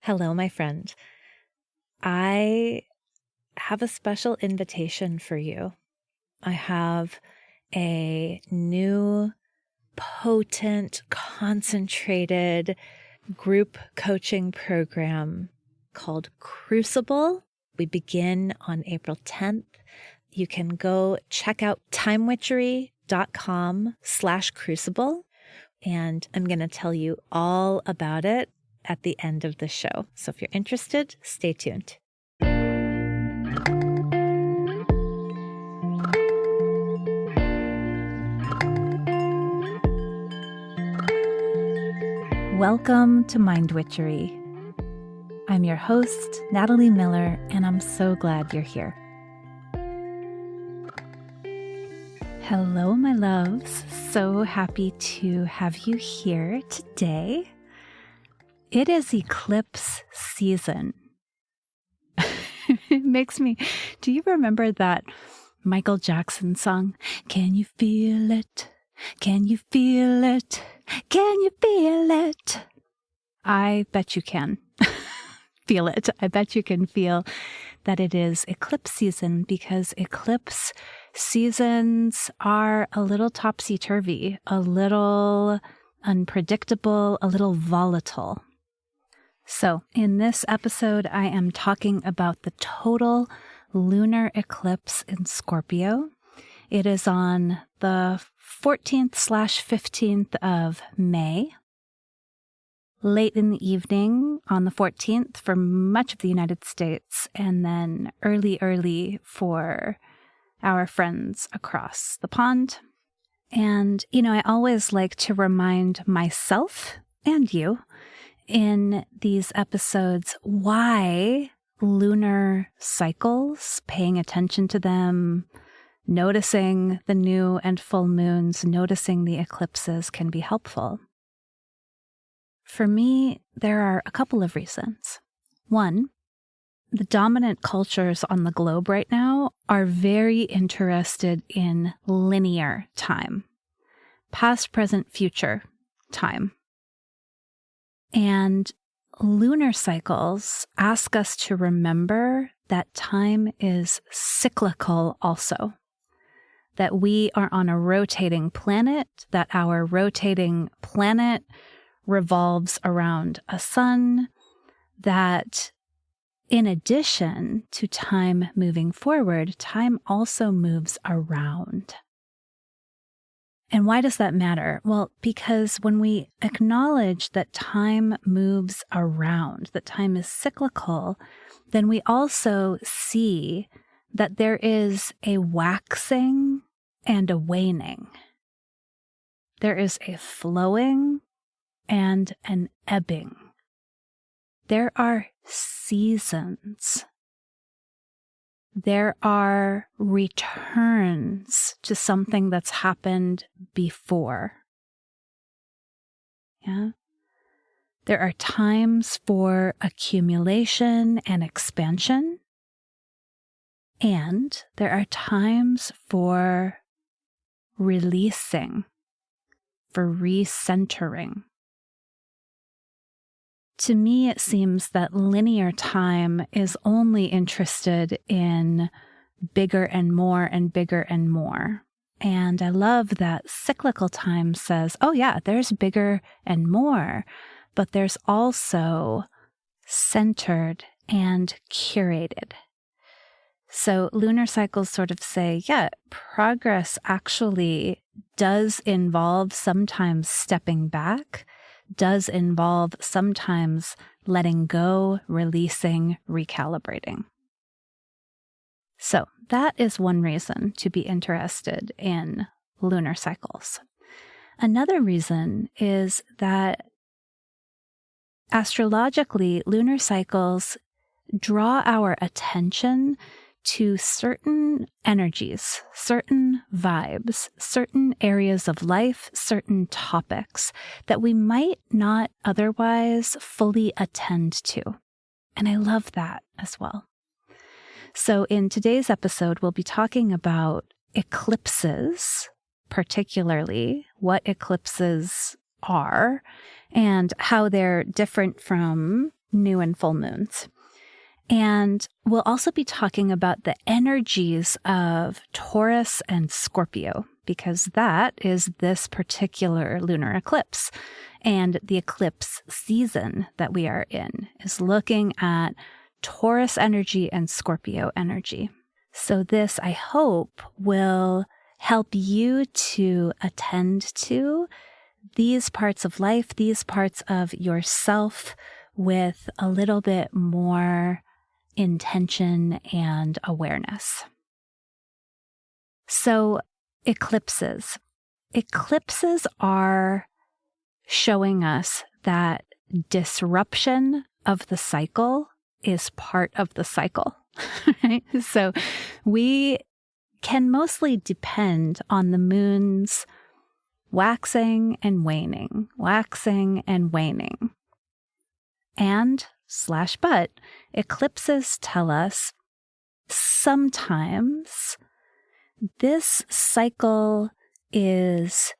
Hello, my friend. I have a special invitation for you. I have a new, potent, concentrated group coaching program called Crucible. We begin on April 10th. You can go check out timewitchery.com/crucible, and I'm going to tell you all about it at the end of the show. So if you're interested, stay tuned. Welcome to Mind Witchery. I'm your host, Natalie Miller, and I'm so glad you're here. Hello, my loves. So happy to have you here today. It is eclipse season. It makes me... Do you remember that Michael Jackson song? Can you feel it? Can you feel it? Can you feel it? I bet you can feel it. I bet you can feel that it is eclipse season, because eclipse seasons are a little topsy-turvy, a little unpredictable, a little volatile. So in this episode, I am talking about the total lunar eclipse in Scorpio. It is on the 14th/15th of May, late in the evening on the 14th for much of the United States, and then early for our friends across the pond. And, I always like to remind myself and you in these episodes why lunar cycles, paying attention to them, noticing the new and full moons, noticing the eclipses can be helpful. For me, there are a couple of reasons. One, the dominant cultures on the globe right now are very interested in linear time, past, present, future time. And lunar cycles ask us to remember that time is cyclical also, that we are on a rotating planet, that our rotating planet revolves around a sun, that in addition to time moving forward, time also moves around. And why does that matter? Well, because when we acknowledge that time moves around, that time is cyclical, then we also see that there is a waxing and a waning. There is a flowing and an ebbing. There are seasons. There are returns to something that's happened before. Yeah. There are times for accumulation and expansion. And there are times for releasing, for recentering. To me, it seems that linear time is only interested in bigger and more and bigger and more. And I love that cyclical time says, oh yeah, there's bigger and more, but there's also centered and curated. So lunar cycles sort of say, yeah, progress actually does involve sometimes stepping back, does involve sometimes letting go, releasing, recalibrating. So that is one reason to be interested in lunar cycles. Another reason is that astrologically, lunar cycles draw our attention to certain energies, certain vibes, certain areas of life, certain topics that we might not otherwise fully attend to. And I love that as well. So in today's episode, we'll be talking about eclipses, particularly what eclipses are and how they're different from new and full moons. And we'll also be talking about the energies of Taurus and Scorpio, because that is this particular lunar eclipse. And the eclipse season that we are in is looking at Taurus energy and Scorpio energy. So this, I hope, will help you to attend to these parts of life, these parts of yourself with a little bit more intention and awareness. So, eclipses. Eclipses are showing us that disruption of the cycle is part of the cycle, right? So we can mostly depend on the moon's waxing and waning, waxing and waning. And /but, eclipses tell us sometimes this cycle is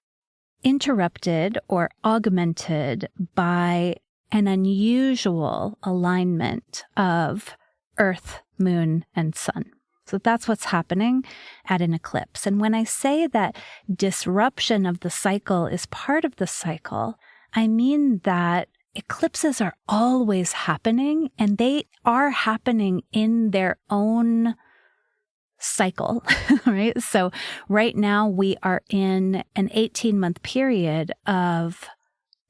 interrupted or augmented by an unusual alignment of Earth, Moon, and Sun. So that's what's happening at an eclipse. And when I say that disruption of the cycle is part of the cycle, I mean that eclipses are always happening, and they are happening in their own cycle, right? So right now we are in an 18-month period of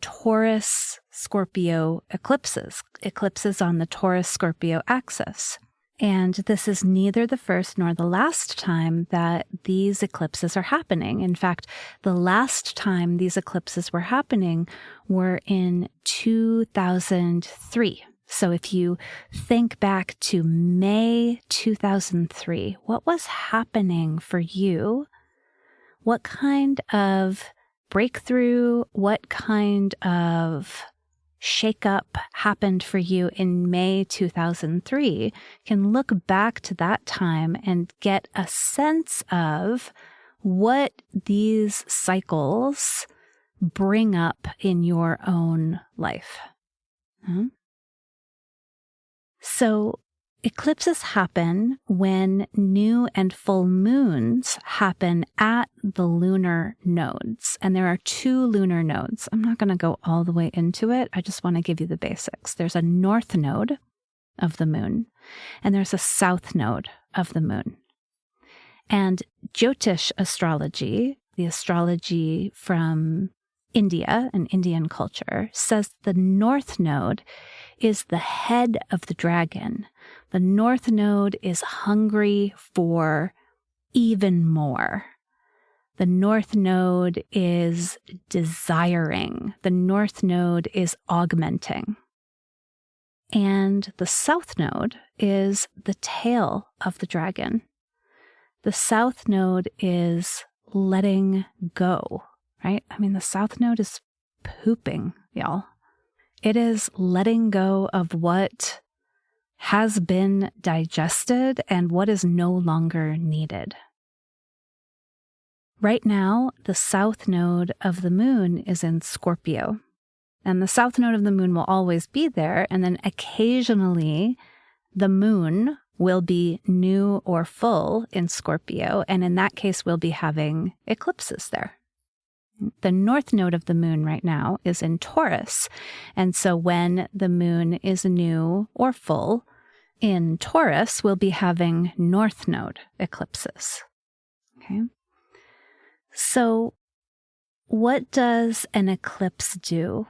Taurus Scorpio eclipses on the Taurus Scorpio axis. And this is neither the first nor the last time that these eclipses are happening. In fact, the last time these eclipses were happening were in 2003. So if you think back to May 2003, what was happening for you? What kind of breakthrough, what kind of shakeup happened for you in May 2003, can look back to that time and get a sense of what these cycles bring up in your own life. So eclipses happen when new and full moons happen at the lunar nodes. And there are 2 lunar nodes. I'm not going to go all the way into it. I just want to give you the basics. There's a north node of the moon, and there's a south node of the moon. And Jyotish astrology, the astrology from India and Indian culture, says the north node is the head of the dragon. The north node is hungry for even more. The north node is desiring. The north node is augmenting. And the south node is the tail of the dragon. The south node is letting go, right? I mean, the south node is pooping, y'all. It is letting go of what has been digested and what is no longer needed. Right now, the south node of the moon is in Scorpio. And the south node of the moon will always be there. And then occasionally, the moon will be new or full in Scorpio. And in that case, we'll be having eclipses there. The north node of the moon right now is in Taurus. And so when the moon is new or full in Taurus, we'll be having north node eclipses. Okay. So what does an eclipse do?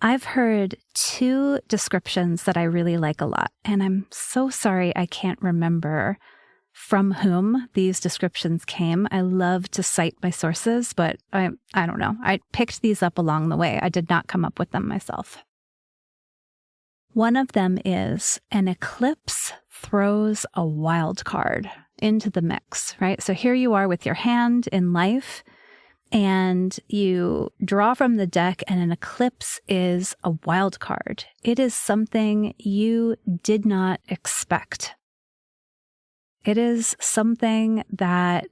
I've heard 2 descriptions that I really like a lot, and I'm so sorry I can't remember from whom these descriptions came. I love to cite my sources, but I don't know. I picked these up along the way. I did not come up with them myself. One of them is an eclipse throws a wild card into the mix, right? So here you are with your hand in life, and you draw from the deck, and an eclipse is a wild card. It is something you did not expect. It is something that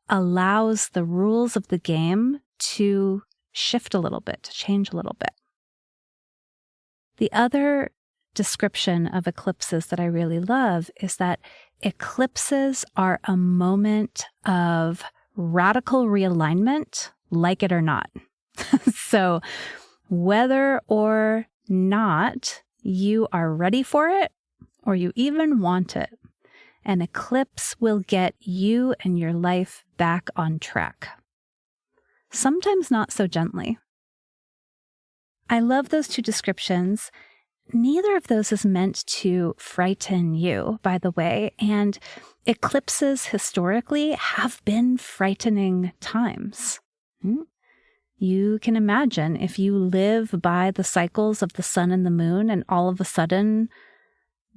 allows the rules of the game to shift a little bit, to change a little bit. The other description of eclipses that I really love is that eclipses are a moment of radical realignment, like it or not. So whether or not you are ready for it or you even want it, an eclipse will get you and your life back on track. Sometimes not so gently. I love those two descriptions. Neither of those is meant to frighten you, by the way, and eclipses historically have been frightening times. You can imagine if you live by the cycles of the sun and the moon and all of a sudden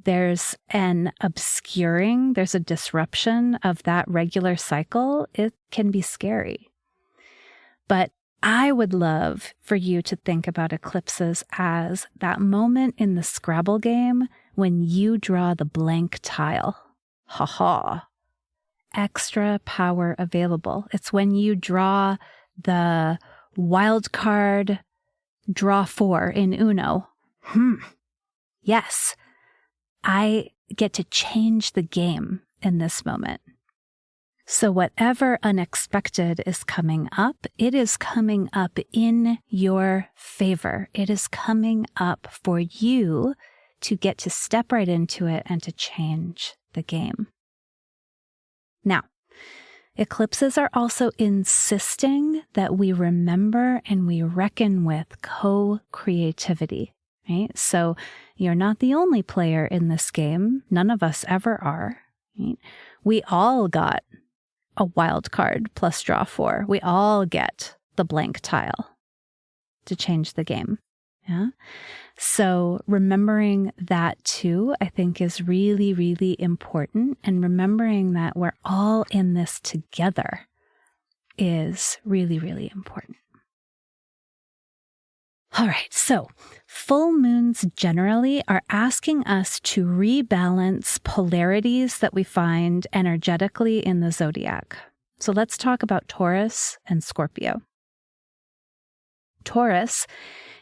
there's an obscuring, there's a disruption of that regular cycle, it can be scary. But I would love for you to think about eclipses as that moment in the Scrabble game when you draw the blank tile. Ha ha. Extra power available. It's when you draw the wild card draw 4 in Uno. Yes, I get to change the game in this moment. So whatever unexpected is coming up, it is coming up in your favor. It is coming up for you to get to step right into it and to change the game. Now, eclipses are also insisting that we remember and we reckon with co-creativity, right? So you're not the only player in this game. None of us ever are, right? We all got a wild card plus draw 4. We all get the blank tile to change the game. Yeah. So remembering that too, I think is really, really important. And remembering that we're all in this together is really, really important. All right. So full moons generally are asking us to rebalance polarities that we find energetically in the zodiac. So let's talk about Taurus and Scorpio. Taurus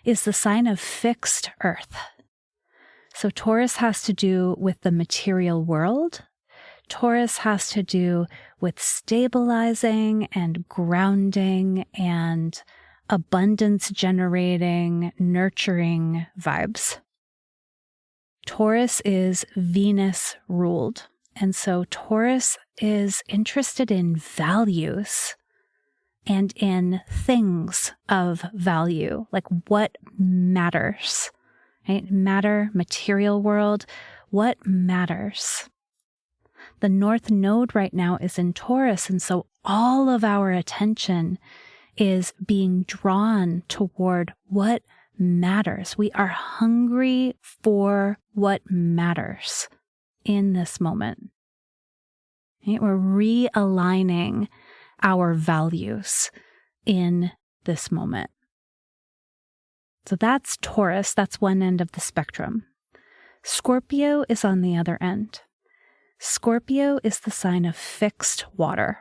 is the sign of fixed earth. So Taurus has to do with the material world. Taurus has to do with stabilizing and grounding and abundance generating, nurturing vibes. Taurus is Venus ruled. And so Taurus is interested in values and in things of value, like what matters, right? Matter, material world, what matters. The North Node right now is in Taurus, and so all of our attention is being drawn toward what matters. We are hungry for what matters in this moment. Right? We're realigning our values in this moment. So that's Taurus. That's one end of the spectrum. Scorpio is on the other end. Scorpio is the sign of fixed water.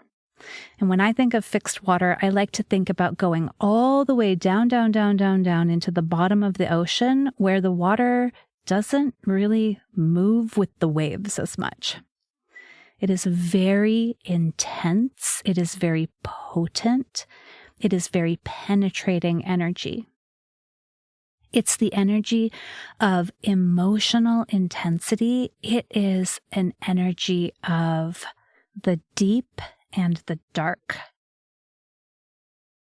And when I think of fixed water, I like to think about going all the way down, down, down, down, down into the bottom of the ocean where the water doesn't really move with the waves as much. It is very intense. It is very potent. It is very penetrating energy. It's the energy of emotional intensity. It is an energy of the deep and the dark.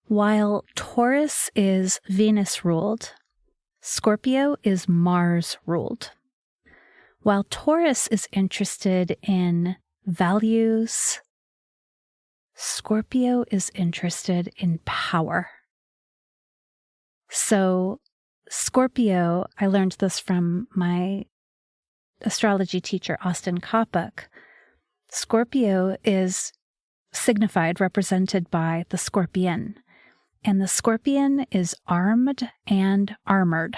While Taurus is Venus ruled, Scorpio is Mars ruled. While Taurus is interested in values, Scorpio is interested in power. So Scorpio, I learned this from my astrology teacher, Austin Kopuk. Scorpio is signified, represented by the scorpion. And the scorpion is armed and armored,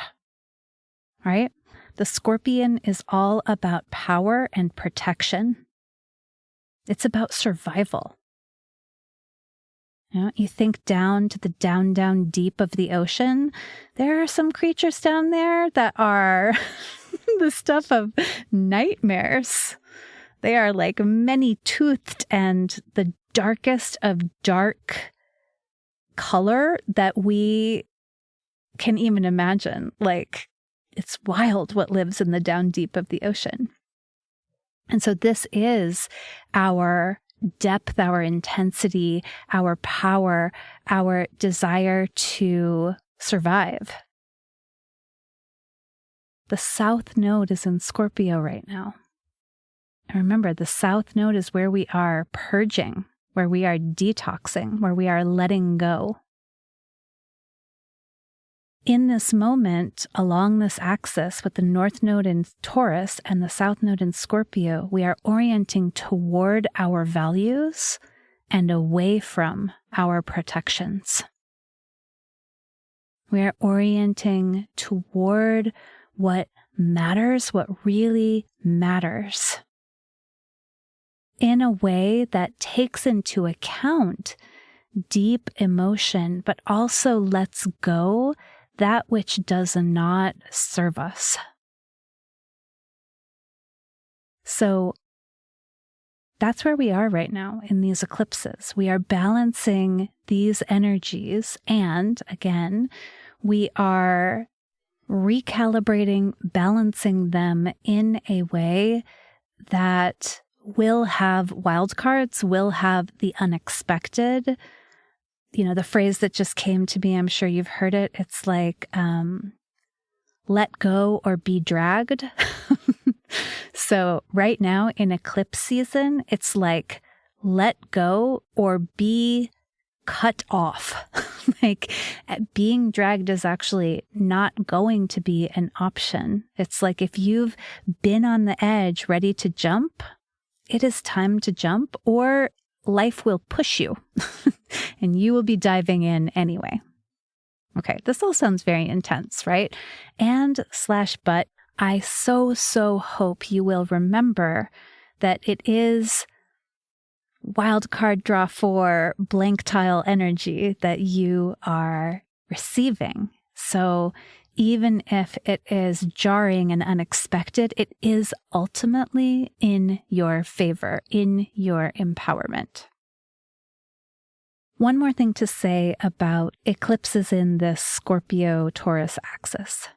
right? The scorpion is all about power and protection. It's about survival. You think down to the down, down deep of the ocean. There are some creatures down there that are the stuff of nightmares. They are like many-toothed and the darkest of dark color that we can even imagine. Like, it's wild what lives in the down deep of the ocean. And so this is our depth, our intensity, our power, our desire to survive. The South Node is in Scorpio right now. And remember, the South Node is where we are purging, where we are detoxing, where we are letting go. In this moment, along this axis with the North Node in Taurus and the South Node in Scorpio, we are orienting toward our values and away from our protections. We are orienting toward what matters, what really matters, in a way that takes into account deep emotion, but also lets go that which does not serve us. So that's where we are right now in these eclipses. We are balancing these energies, and again, we are recalibrating, balancing them in a way that will have wildcards, will have the unexpected. You know, the phrase that just came to me, I'm sure you've heard it. It's like, let go or be dragged. So right now in eclipse season, it's like, let go or be cut off. Like, being dragged is actually not going to be an option. It's like, if you've been on the edge ready to jump, it is time to jump, or life will push you and you will be diving in anyway. Okay, this all sounds very intense, right? But I so hope you will remember that it is wildcard draw 4 blank tile energy that you are receiving. So even if it is jarring and unexpected, it is ultimately in your favor, in your empowerment. One more thing to say about eclipses in this Scorpio-Taurus axis.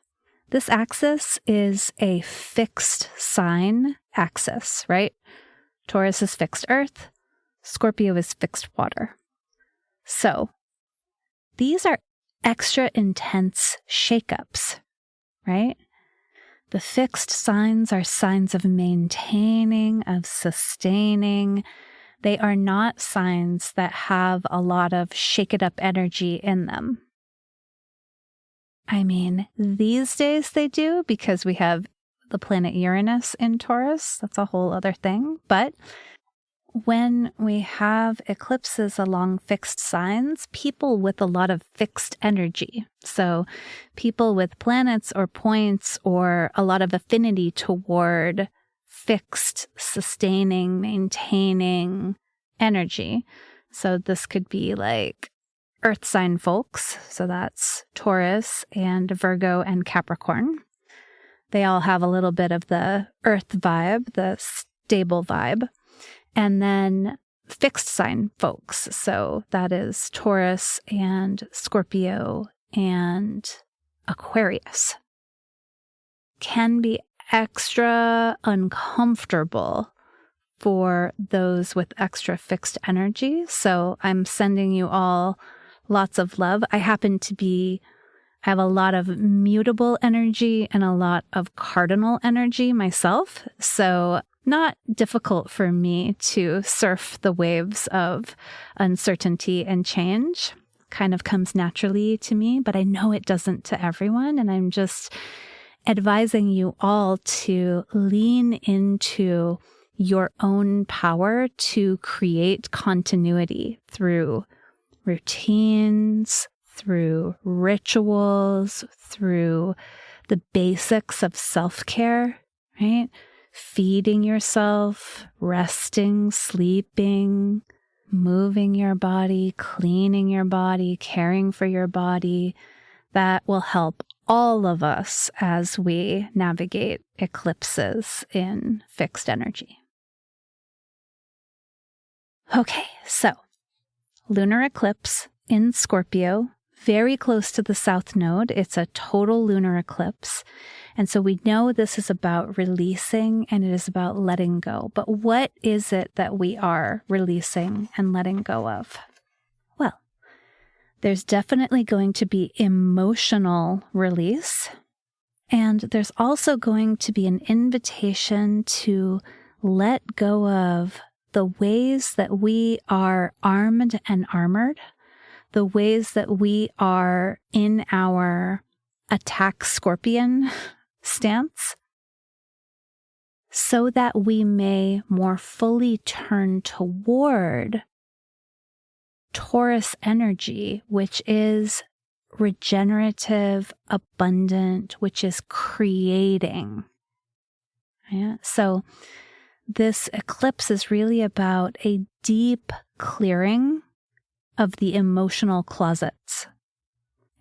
This axis is a fixed sign axis, right? Taurus is fixed earth, Scorpio is fixed water. So these are extra intense shakeups, right? The fixed signs are signs of maintaining, of sustaining. They are not signs that have a lot of shake it up energy in them. I mean, these days they do, because we have the planet Uranus in Taurus. That's a whole other thing. But when we have eclipses along fixed signs, people with a lot of fixed energy, so people with planets or points or a lot of affinity toward fixed, sustaining, maintaining energy. So this could be like earth sign folks. So that's Taurus and Virgo and Capricorn. They all have a little bit of the earth vibe, the stable vibe. And then fixed sign folks. So that is Taurus and Scorpio and Aquarius. Can be extra uncomfortable for those with extra fixed energy. So I'm sending you all lots of love. I have a lot of mutable energy and a lot of cardinal energy myself. So not difficult for me to surf the waves of uncertainty and change. Kind of comes naturally to me, but I know it doesn't to everyone. And I'm just advising you all to lean into your own power to create continuity through routines, through rituals, through the basics of self-care, right? Feeding yourself, resting, sleeping, moving your body, cleaning your body, caring for your body. That will help all of us as we navigate eclipses in fixed energy. Okay, so lunar eclipse in Scorpio, very close to the south node. It's a total lunar eclipse. And so we know this is about releasing and it is about letting go. But what is it that we are releasing and letting go of? Well, there's definitely going to be emotional release. And there's also going to be an invitation to let go of the ways that we are armed and armored, the ways that we are in our attack scorpion stance, so that we may more fully turn toward Taurus energy, which is regenerative, abundant, which is creating. Yeah? So this eclipse is really about a deep clearing of the emotional closets.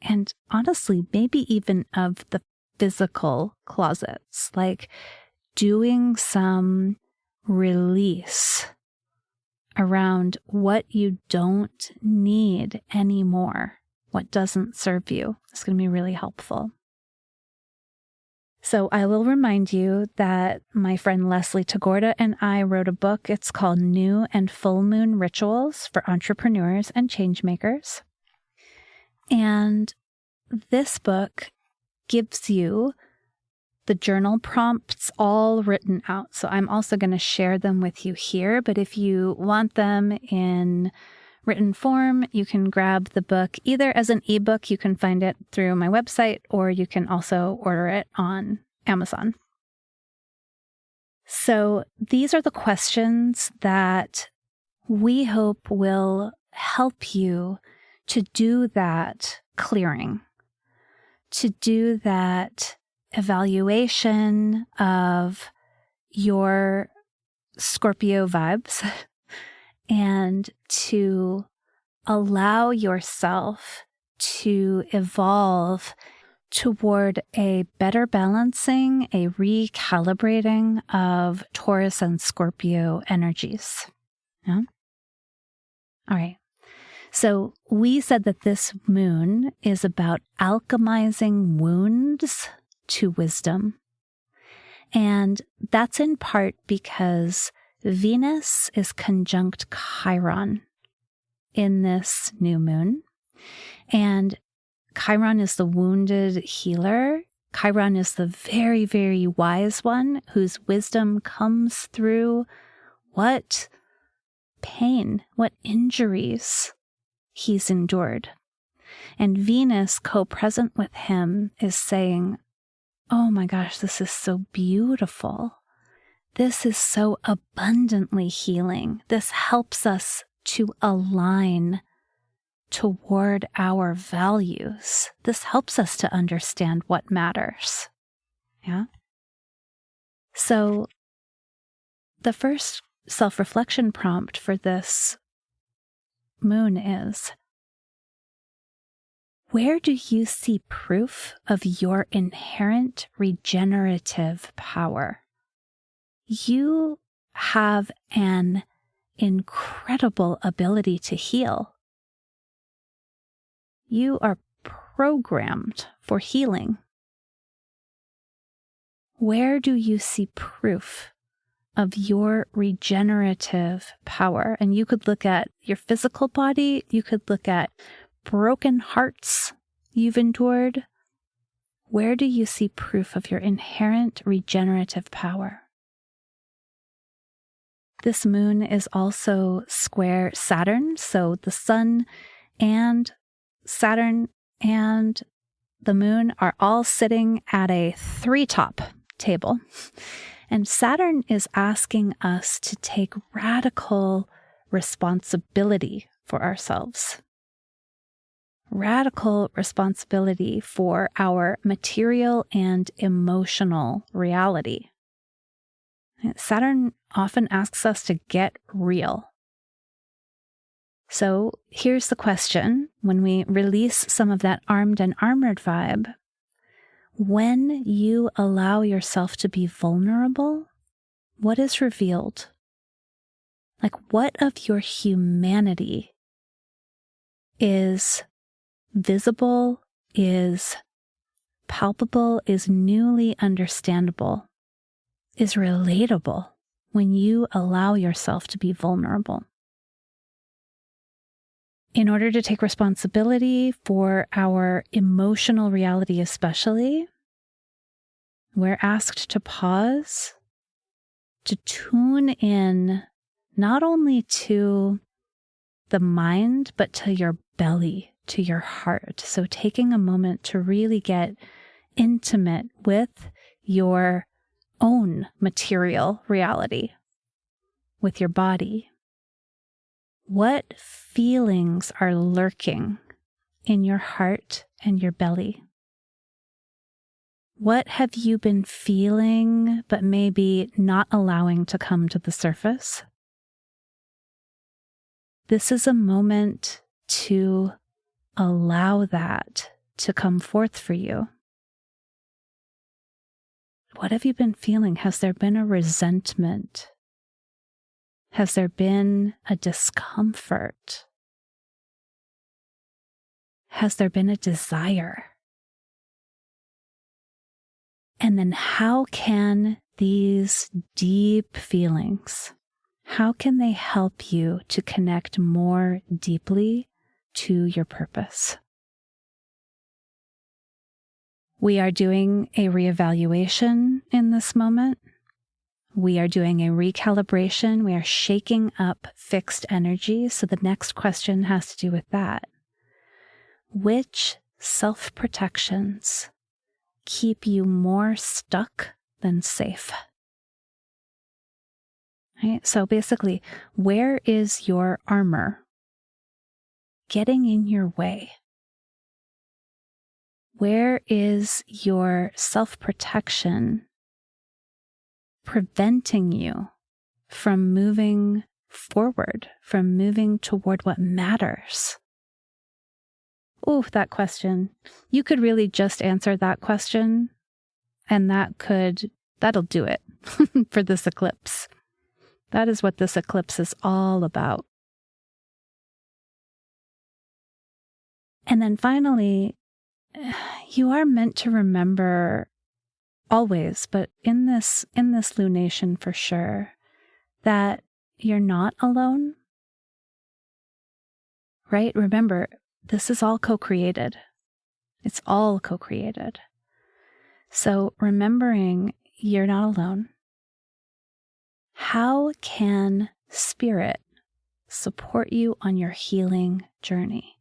And honestly, maybe even of the physical closets, like doing some release around what you don't need anymore, what doesn't serve you. It's going to be really helpful. So I will remind you that my friend Leslie Tagorda and I wrote a book. It's called New and Full Moon Rituals for Entrepreneurs and Changemakers. And this book gives you the journal prompts all written out. So I'm also going to share them with you here. But if you want them in written form, you can grab the book either as an ebook. You can find it through my website, or you can also order it on Amazon. So these are the questions that we hope will help you to do that clearing, to do that evaluation of your Scorpio vibes, and to allow yourself to evolve toward a better balancing, a recalibrating of Taurus and Scorpio energies. Yeah? All right. So we said that this moon is about alchemizing wounds to wisdom. And that's in part because Venus is conjunct Chiron in this new moon. And Chiron is the wounded healer. Chiron is the very, very wise one whose wisdom comes through what pain, what injuries he's endured. And Venus, co-present with him, is saying, oh my gosh, this is so beautiful. This is so abundantly healing. This helps us to align toward our values. This helps us to understand what matters. Yeah? So the first self-reflection prompt for this moon is, where do you see proof of your inherent regenerative power? You have an incredible ability to heal. You are programmed for healing. Where do you see proof of your regenerative power? And you could look at your physical body. You could look at broken hearts you've endured. Where do you see proof of your inherent regenerative power? This moon is also square Saturn, so the sun and Saturn and the moon are all sitting at a 3-top table. And Saturn is asking us to take radical responsibility for ourselves. Radical responsibility for our material and emotional reality. Saturn often asks us to get real. So here's the question. When we release some of that armed and armored vibe, when you allow yourself to be vulnerable, what is revealed? Like, what of your humanity is visible, is palpable, is newly understandable, is relatable when you allow yourself to be vulnerable? In order to take responsibility for our emotional reality especially, we're asked to pause, to tune in not only to the mind, but to your belly, to your heart. So taking a moment to really get intimate with your own material reality, with your body. What feelings are lurking in your heart and your belly? What have you been feeling, but maybe not allowing to come to the surface? This is a moment to allow that to come forth for you. What have you been feeling? Has there been a resentment? Has there been a discomfort? Has there been a desire? And then how can these deep feelings, how can they help you to connect more deeply to your purpose? We are doing a reevaluation in this moment. We are doing a recalibration. We are shaking up fixed energy. So the next question has to do with that. Which self-protections keep you more stuck than safe? Right? So basically, where is your armor getting in your way? Where is your self-protection preventing you from moving forward, from moving toward what matters? Oh, that question. You could really just answer that question, and that'll do it for this eclipse. That is what this eclipse is all about. And then finally, you are meant to remember always, but in this lunation for sure, that you're not alone, right? Remember, this is all co-created. It's all co-created. So remembering you're not alone, how can spirit support you on your healing journey?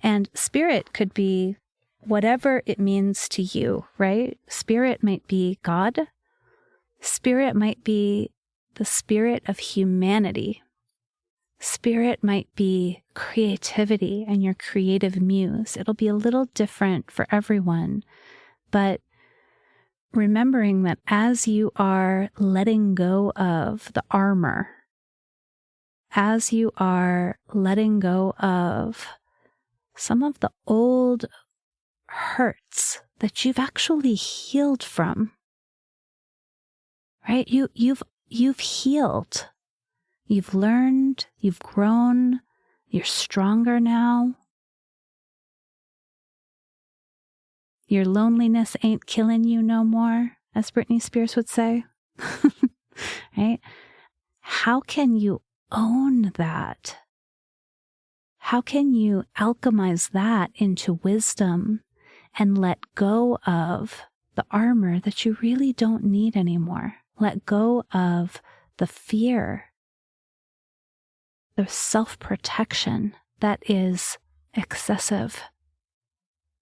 And spirit could be whatever it means to you, right? Spirit might be God. Spirit might be the spirit of humanity. Spirit might be creativity and your creative muse. It'll be a little different for everyone, but remembering that as you are letting go of the armor, as you are letting go of some of the old hurts that you've actually healed from, right? You've healed. You've learned, you've grown, you're stronger now. Your loneliness ain't killing you no more, as Britney Spears would say. Right? How can you own that? How can you alchemize that into wisdom and let go of the armor that you really don't need anymore? Let go of the fear, the self-protection that is excessive,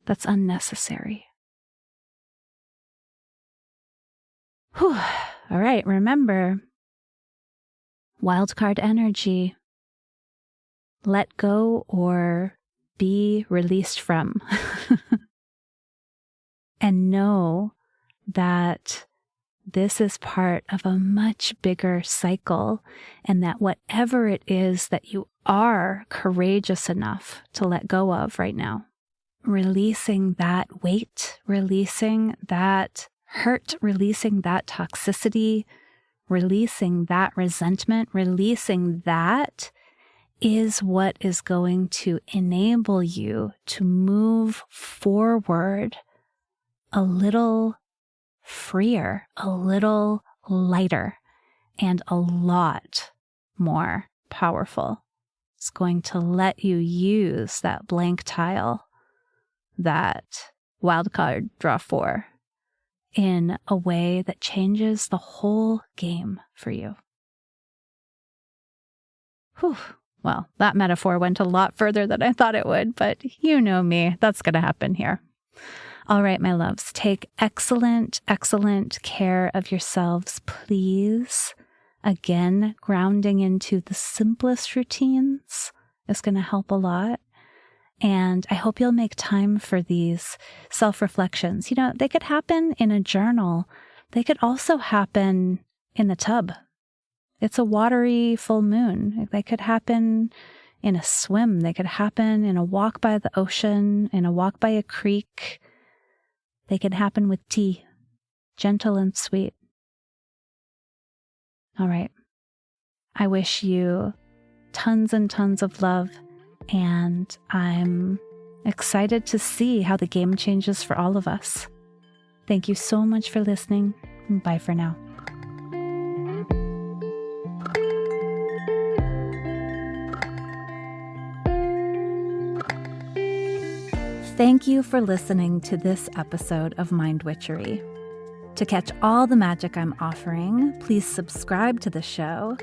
that's unnecessary. Whew. All right, remember, wildcard energy, let go or be released from. And know that this is part of a much bigger cycle, and that whatever it is that you are courageous enough to let go of right now, releasing that weight, releasing that hurt, releasing that toxicity, releasing that resentment, releasing that is what is going to enable you to move forward a little freer, a little lighter, and a lot more powerful. It's going to let you use that blank tile, that wildcard draw 4, in a way that changes the whole game for you. Whew. Well, that metaphor went a lot further than I thought it would, but you know me, that's going to happen here. All right, my loves, take excellent, excellent care of yourselves, please. Again, grounding into the simplest routines is going to help a lot. And I hope you'll make time for these self-reflections. You know, they could happen in a journal. They could also happen in the tub. It's a watery full moon. They could happen in a swim. They could happen in a walk by the ocean, in a walk by a creek. They could happen with tea, gentle and sweet. All right. I wish you tons and tons of love, and I'm excited to see how the game changes for all of us. Thank you so much for listening. Bye for now. Thank you for listening to this episode of Mind Witchery. To catch all the magic I'm offering, please subscribe to the show.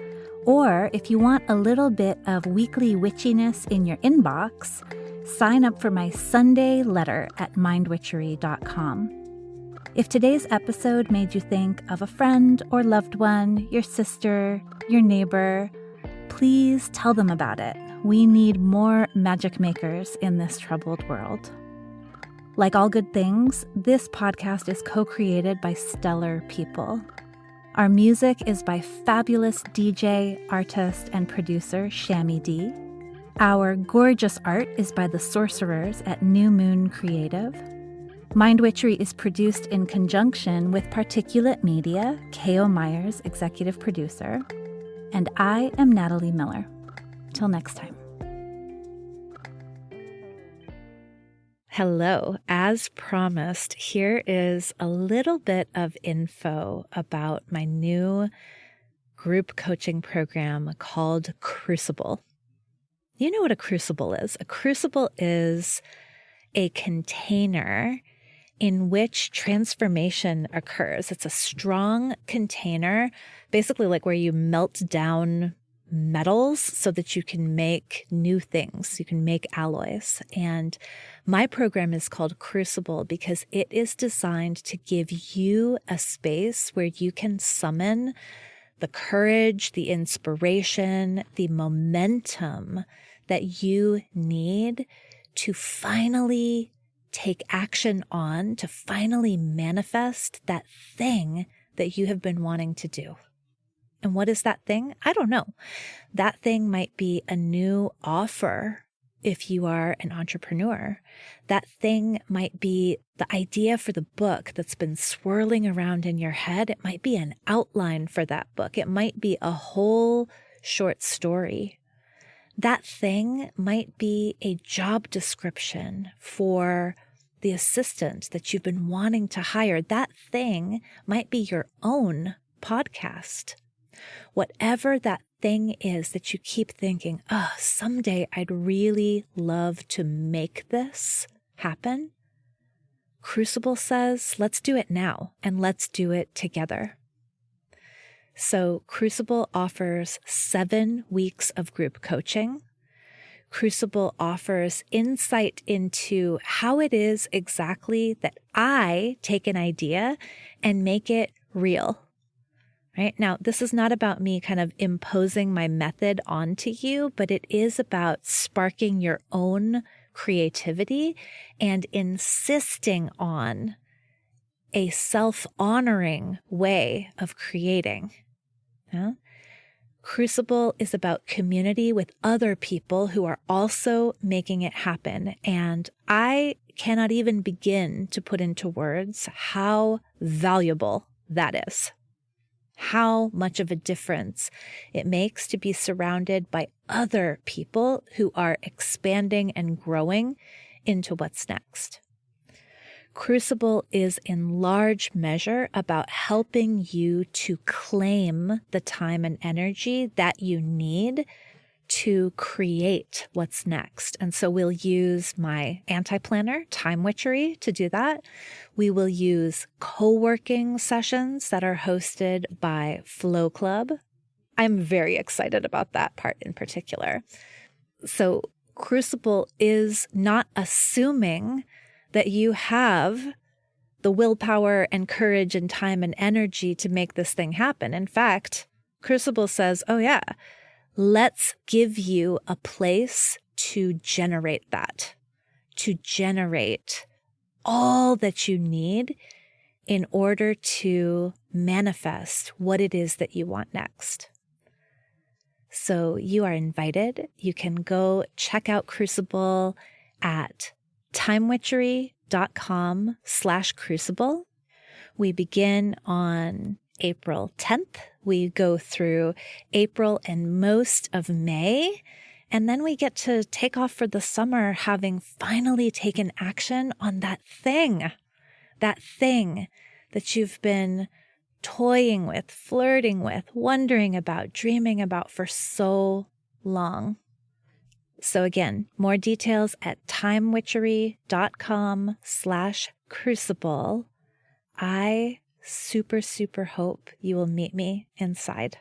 Or if you want a little bit of weekly witchiness in your inbox, sign up for my Sunday letter at mindwitchery.com. If today's episode made you think of a friend or loved one, your sister, your neighbor, please tell them about it. We need more magic makers in this troubled world. Like all good things, this podcast is co-created by stellar people. Our music is by fabulous DJ, artist, and producer Shammy D. Our gorgeous art is by the sorcerers at New Moon Creative. Mind Witchery is produced in conjunction with Particulate Media, K.O. Myers, executive producer. And I am Natalie Miller. Till next time. Hello. As promised, here is a little bit of info about my new group coaching program called Crucible. You know what a crucible is. A crucible is a container in which transformation occurs. It's a strong container, basically like where you melt down metals so that you can make new things. You can make alloys. And my program is called Crucible because it is designed to give you a space where you can summon the courage, the inspiration, the momentum that you need to finally take action on, to finally manifest that thing that you have been wanting to do. And what is that thing? I don't know. That thing might be a new offer if you are an entrepreneur. That thing might be the idea for the book that's been swirling around in your head. It might be an outline for that book. It might be a whole short story. That thing might be a job description for the assistant that you've been wanting to hire. That thing might be your own podcast. Whatever that thing is that you keep thinking, someday I'd really love to make this happen. Crucible says, let's do it now and let's do it together. So Crucible offers 7 weeks of group coaching. Crucible offers insight into how it is exactly that I take an idea and make it real. Right? Now, this is not about me kind of imposing my method onto you, but it is about sparking your own creativity and insisting on a self-honoring way of creating. Yeah? Crucible is about community with other people who are also making it happen. And I cannot even begin to put into words how valuable that is. How much of a difference it makes to be surrounded by other people who are expanding and growing into what's next. Crucible is in large measure about helping you to claim the time and energy that you need to create what's next. And so we'll use my anti-planner, Time Witchery, to do that. We will use co-working sessions that are hosted by Flow Club. I'm very excited about that part in particular. So Crucible is not assuming that you have the willpower and courage and time and energy to make this thing happen. In fact, Crucible says, oh yeah, let's give you a place to generate that, to generate all that you need in order to manifest what it is that you want next. So you are invited. You can go check out Crucible at timewitchery.com/crucible. We begin on April 10th. We go through April and most of May, and then we get to take off for the summer, having finally taken action on that thing that you've been toying with, flirting with, wondering about, dreaming about for so long. So again, more details at timewitchery.com/crucible. I super hope you will meet me inside.